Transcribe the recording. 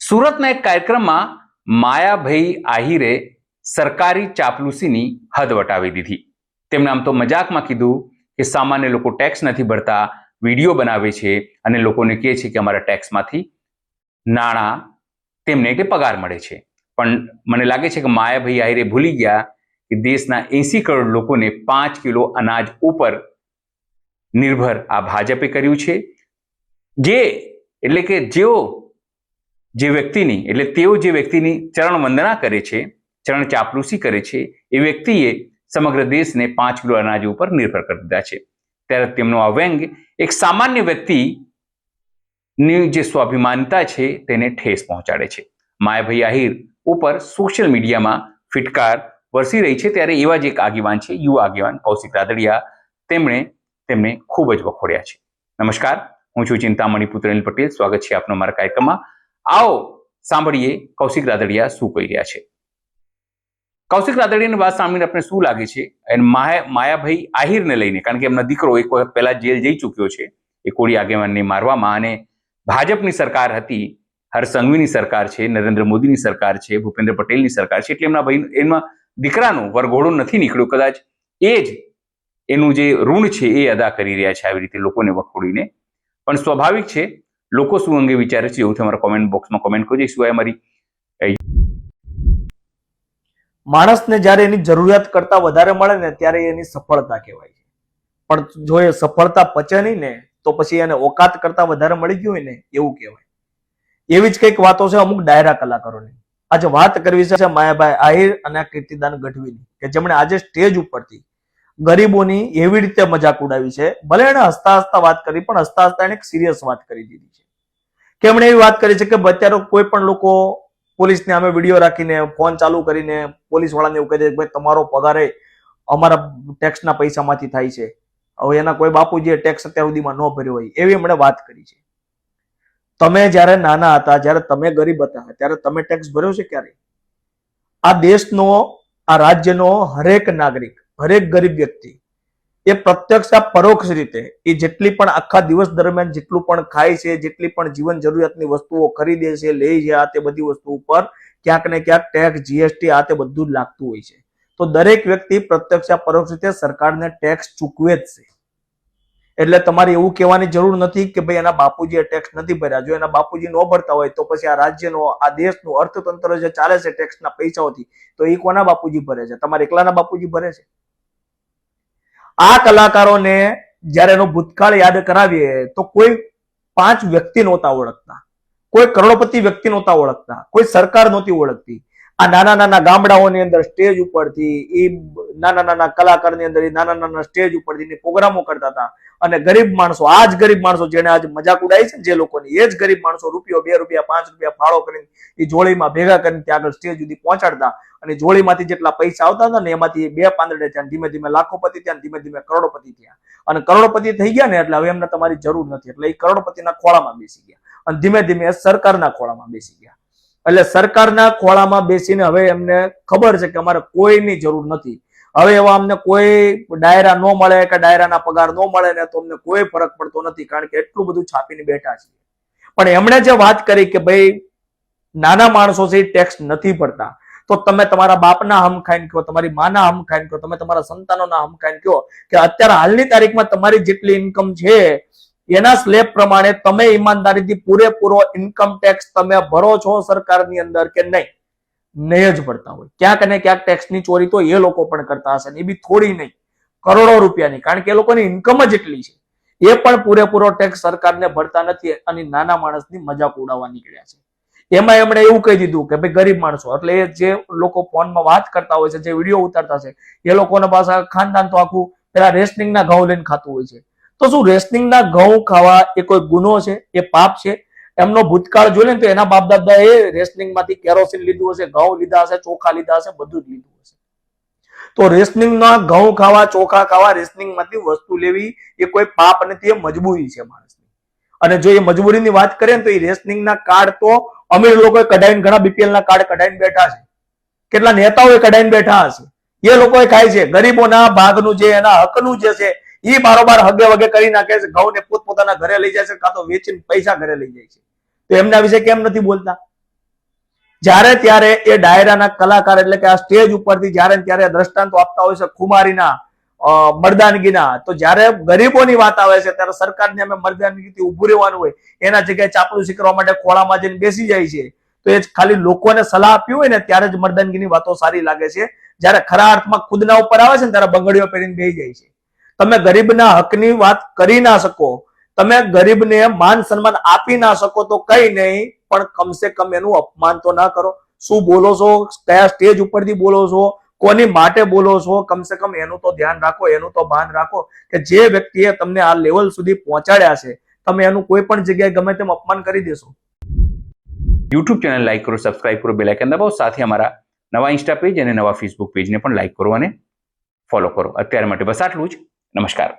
સુરતના એક કાર્યક્રમમાં માયાભાઈ આહિરે સરકારી ચાપલુસીની હદ વટાવી દીધી. તેમણે આમ તો મજાકમાં કીધું કે સામાન્ય લોકો ટેક્સ નથી ભરતા, વિડીયો બનાવે છે અને લોકોને કહે છે કે અમારા ટેક્સમાંથી નાણાં તેમને કે પગાર મળે છે. પણ મને લાગે છે કે માયાભાઈ આહિરે ભૂલી ગયા કે દેશના 80 કરોડ લોકોને 5 કિલો અનાજ ઉપર નિર્ભર આ ભાજપે કર્યું છે. તેઓ જે વ્યક્તિની ચરણ વંદના કરે છે, ચરણ ચાપલુસી કરે છે, એ વ્યક્તિએ સમગ્ર દેશને 5 કિલો અનાજ ઉપર નિર્ભર કરી દીધા છે. ત્યારે તેમનો આ વ્યંગ એક સામાન્ય વ્યક્તિની જે સ્વાભિમાનતા છે તેને ઠેસ પહોંચાડે છે. માયાભાઈ આહિર ઉપર સોશિયલ મીડિયામાં ફિટકાર વરસી રહી છે. ત્યારે એવા જ એક આગેવાન છે, યુવા આગેવાન કૌશિક રાદડિયા, તેમણે તેમને ખૂબ જ વખોડ્યા છે. નમસ્કાર, હું છું ચિંતામણી પુત્ર અનિલ પટેલ. સ્વાગત છે આપનો મારા કાર્યક્રમમાં. આવો સાંભળીએ કૌશિક રાદડિયા શું કહી રહ્યા છે. કૌશિક રાદડિયાની વાત સાંભળીને આપણે શું લાગે છે અને માયાભાઈ આહિરને લઈને, કારણ કે એમના દીકરો એક વખત પહેલા જેલ જઈ ચૂક્યો છે એ કોળી આગેવાનને મારવામાં, અને ભાજપની સરકાર હતી, હર્ષ સંઘવીની સરકાર છે, નરેન્દ્ર મોદીની સરકાર છે, ભૂપેન્દ્ર પટેલની સરકાર છે, એટલે એમના દીકરાનું વરઘોડો નથી નીકળ્યો. કદાચ એ જ એનું જે ઋણ છે એ અદા કરી રહ્યા છે આવી રીતે લોકોને વખોડીને. પણ સ્વાભાવિક છે, લોકો શું અંગે વિચારે છે એવું તમારા કોમેન્ટ બોક્સમાં કોમેન્ટ કરજો. સિવાય અમારી માણસને જ્યારે એની જરૂરિયાત કરતા વધારે મળે ને ત્યારે એની સફળતા કહેવાય છે. પણ જો એ સફળતા પચે નહીં ને તો પછી એને ઓકાત કરતા વધારે મળી ગયું હોય ને એવું કહેવાય. એવી જ કંઈક વાતો છે અમુક ડાયરા કલાકારોની. આજે વાત કરવી છે માયાભાઈ આહિર અને કીર્તિદાન ગઢવીની, કે જેમણે આજે સ્ટેજ ઉપરથી ગરીબોની એવી રીતે મજાક ઉડાવી છે. ભલે એને હસતા હસતા વાત કરી, પણ હસતા હસતા એને એક સિરિયસ વાત કરી દીધી છે. કે એમણે એવી વાત કરી છે કે અત્યારે કોઈ પણ લોકો પોલીસને અમે વિડીયો રાખીને ફોન ચાલુ કરીને પોલીસ વાળાને એવું કહી દે કે ભાઈ તમારો પગાર અમારા ટેક્સના પૈસામાંથી થાય છે. હવે એના કોઈ બાપુજીએ ટેક્સ અત્યાર સુધીમાં ન ભર્યો હોય એવી એમણે વાત કરી છે. તમે જયારે નાના હતા, જયારે તમે ગરીબ હતા, ત્યારે તમે ટેક્સ ભર્યો છે ક્યારે? આ દેશનો, આ રાજ્યનો હરેક નાગરિક, હરેક ગરીબ વ્યક્તિ એ પ્રત્યક્ષ પરોક્ષ રીતે એ જેટલી પણ આખા દિવસ દરમિયાન જેટલું પણ ખાય છે, જેટલી પણ જીવન જરૂરિયાતની વસ્તુઓ ખરીદે છે, લે છે, આ તે બધી વસ્તુ ઉપર ક્યાંક ને ક્યાંક ટેક્સ, જીએસટી આ તે બધું જ લાગતું હોય છે. તો દરેક વ્યક્તિ પ્રત્યક્ષ પરોક્ષ રીતે સરકારને ટેક્સ ચૂકવે જ છે. એટલે તમારે એવું કહેવાની જરૂર નથી કે ભાઈ એના બાપુજીએ ટેક્સ નથી ભર્યા. જો એના બાપુજી ન ભરતા હોય તો પછી આ રાજ્યનો, આ દેશનું અર્થતંત્ર જે ચાલે છે ટેક્સના પૈસાઓથી, તો એ કોના બાપુજી ભરે છે? તમારે એકલાના બાપુજી ભરે છે? આ કલાકારોને જયારે એનો ભૂતકાળ યાદ કરાવીએ તો કોઈ 5 વ્યક્તિ નહોતા ઓળખતા, કોઈ કરોડપતિ વ્યક્તિ નહોતા ઓળખતા, કોઈ સરકાર નહોતી ઓળખતી. આ નાના નાના ગામડાઓની અંદર સ્ટેજ ઉપરથી એ નાના નાના કલાકારની અંદર નાના નાના સ્ટેજ ઉપરથી પ્રોગ્રામો કરતા હતા. અને ગરીબ માણસો, આ જ ગરીબ માણસો જેને આજે મજાક ઉડાઈ છે જે લોકોની, એ જ ગરીબ માણસો રૂપિયો, 2 રૂપિયા, 5 રૂપિયા ફાળો કરીને એ જોડીમાં ભેગા કરીને ત્યાં આગળ સ્ટેજ સુધી પહોંચાડતા. અને જોડીમાંથી જેટલા પૈસા આવતા હતા ને એમાંથી 2 પાંદડે ત્યાં ધીમે ધીમે લાખોપતિ, ત્યાં ધીમે ધીમે કરોડોપતિ થયા. અને કરોડોપતિ થઈ ગયા ને એટલે હવે એમને તમારી જરૂર નથી, એટલે એ કરોડપતિના ખોળામાં બેસી ગયા અને ધીમે ધીમે સરકારના ખોળામાં બેસી ગયા. એટલે સરકારના ખોળામાં બેસીને હવે એમને ખબર છે કે અમારે કોઈની જરૂર નથી. હવે એવા અમને કોઈ ડાયરા ન મળે કે ડાયરાના પગાર ન મળે ને તો અમને કોઈ ફરક પડતો નથી, કારણ કે એટલું બધું છાપીને બેઠા છે. પણ એમણે જે વાત કરી કે ભાઈ નાના માણસો છે ટેક્સ નથી ભરતા, તો તમે તમારા બાપના હમ ખાઈને કહો, તમારી માના હમ ખાઈને કહો, તમે તમારા સંતાનોના હમ ખાઈને કહો કે અત્યારે હાલની તારીખમાં તમારી જેટલી ઇન્કમ છે એના સ્લેબ પ્રમાણે તમે ઈમાનદારીથી પૂરેપૂરો ઇન્કમ ટેક્સ તમે ભરો છો સરકારની અંદર કે નહીં? નહીં જ ભરતા હોય. ક્યાંક ને ક્યાંક ટેક્સની ચોરી તો એ લોકો પણ કરતા હશે, એ બી થોડી નહીં, કરોડો રૂપિયાની, કારણ કે એ લોકોની ઇન્કમ જ એટલી છે. એ પણ પૂરેપૂરો ટેક્સ સરકારને ભરતા નથી અને નાના માણસની મજાક ઉડાવવા નીકળ્યા છે. એમાં એમણે એવું કહી દીધું કે ભાઈ ગરીબ માણસો, એટલે એ જે લોકો ફોનમાં વાત કરતા હોય છે, જે વિડીયો ઉતારતા છે, એ લોકોના પાસે ખાનદાન તો આખું પેલા રેશનિંગના ઘઉં લઈને ખાતું હોય છે. તો શું રેશનિંગના ઘઉં ખાવા એ કોઈ ગુનો છે? એ પાપ છે? એમનો ભૂતકાળ જોઈ લે તો એના બાપ દાદા એ રેશનિંગમાંથી કેરોસીન લીધું હશે, ઘઉં લીધા હશે, ચોખા લીધા હશે, બધું જ લીધું હશે. તો રેશનિંગના ઘઉં ખાવા, ચોખા ખાવા, રેશનિંગમાંથી વસ્તુ લેવી એ કોઈ પાપ નથી, એ મજબૂરી છે માણસની. અને જો એ મજબૂરીની વાત કરીએ ને તો એ રેશનિંગના કાર્ડ તો અમીર લોકોએ કઢાઈને, ઘણા બીપીએલ ના કાર્ડ કઢાઈને બેઠા છે, કેટલા નેતાઓએ કઢાઈને બેઠા હશે, એ લોકોએ ખાય છે. ગરીબોના ભાગનું જે એના હકનું જે છે એ બારોબાર હગે વગે કરી નાખે છે, ઘઉં ને પોતપોતાના ઘરે લઈ જાય છે, કાં તો વેચીને પૈસા ઘરે લઈ જાય છે. તો એમના વિશે કેમ નથી બોલતા? જ્યારે ત્યારે એ ડાયરાના કલાકાર એટલે કે આ સ્ટેજ ઉપરથી જ્યારે ને ત્યારે દ્રષ્ટાંતો આપતા હોય છે ખુમારીના, મર્દાનગીના. તો જ્યારે ગરીબોની વાત આવે છે ત્યારે સરકારને અમે મર્દાનગીથી ઉભું રહેવાનું હોય એના જગ્યાએ ચાપલુસી કરવા માટે ખોળામાં જઈને બેસી જાય છે. તો એ ખાલી લોકોને સલાહ આપી હોય ને ત્યારે જ મર્દાનગીની વાતો સારી લાગે છે. જ્યારે ખરા અર્થમાં ખુદના ઉપર આવે છે ને ત્યારે બંગડીઓ પહેરીને બેસી જાય છે. તમે ગરીબના હકની વાત કરી ના શકો, તમે ગરીબને માન સન્માન આપી ના શકો તો કઈ નહીં, પણ કમસે કમ એનું અપમાન તો ના કરો. શું બોલો છો, કયા સ્ટેજ ઉપરથી બોલો છો, કોની માટે બોલો છો, કમસે કમ એનું તો ધ્યાન રાખો, એનું તો ભાન રાખો કે જે વ્યક્તિએ તમને આ લેવલ સુધી પહોંચાડ્યા છે તમે એનું કોઈ પણ જગ્યાએ ગમે તેમ અપમાન કરી દેશો. યુટ્યુબ ચેનલ લાઈક કરો, સબસ્ક્રાઇબ કરો, બેલ આઇકન દબાવો. સાથે અમારા નવા ઇન્સ્ટા પેજ અને નવા ફેસબુક પેજને પણ લાઈક કરો અને ફોલો કરો. અત્યાર માટે બસ આટલું જ. નમસ્કાર.